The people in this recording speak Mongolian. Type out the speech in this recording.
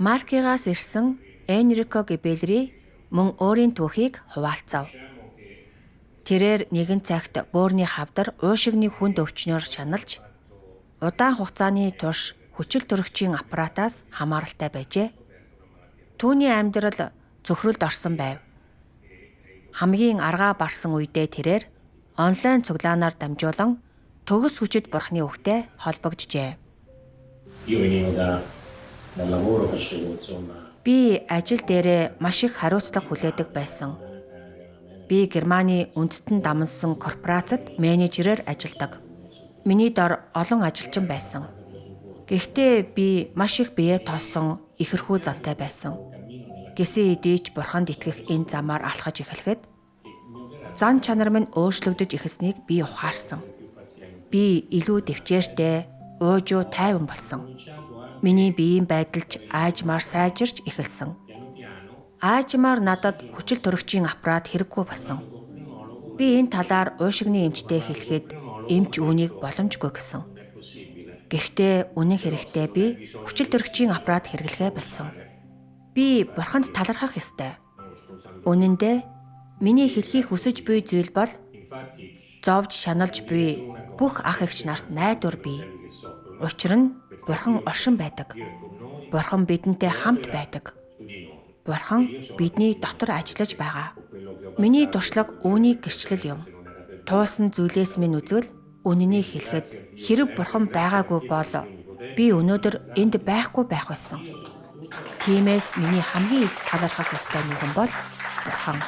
Маркигаас ирсэн Энрико Гибелри мөн өөрийн түүхийг хуваалцав. Тэрээр нэгэн цагт бөөрийн хавдар уушигны хүнд өвчнөөр шаналж удаан хугацааны турш хүчил төрөгчийн аппаратаас хамааралтай байжээ. Түүний амьдрал цөхрөлд орсон байв. Хамгийн аргаа барсан үедээ тэрээр онлайн цуглаанаар дамжуулан төгс хүчит бурхны үгтэй холбогджээ. Би ажил дээрээ маш их хариуцлага хүлээдэг байсан. Би Германы үндэстэн дамнсан корпорацид менежерээр ажилладаг. Миний дор олон ажилчин байсан. Гэхдээ би маш их биеэ тоосон ихэрхүү зантай байсан. Гэсэн хэдий ч бурханд итгэх энэ замаар алхаж эхлэхэд зан чанар минь өөрчлөгдөж эхэлснийг би ухаарсан. Би илүү дэвчээртэй, уужуу тайван болсон. Миний биеийн байдалч аажмаар сайжирч эхэлсэн. Аажмаар надад хүчил төрөгчийн аппарат хэрэггүй болсон. Би энэ талаар уушигны эмчтэй хэлэхэд эмч үүнийг боломжгүй гэсэн. Гэхдээ үнэн хэрэгтээ би хүчил төрөгчийн аппарат хэрэглэхээ болсон. Би бурханд талархах ёстой. Үнэн дээр миний хэлхийг хүсэж буй зүйл бол зовж шаналж буй бүх ах эгч нарт найдвар бий. Учир нь бурхан оршин байдаг. Бурхан бидэнтэй хамт байдаг. Бурхан бидний дотор ажиллаж байгаа. Миний туршлага үүнийг гэрчлэл юм. Туусан зүйлээс минь үзвэл үнэнийг хэлэхэд хэрэг бурхан байгаагүй бол би өнөөдөр энд байхгүй байх байсан. Тиймээс миний хамгийн их талархах ёстой нэгэн бол бурхан.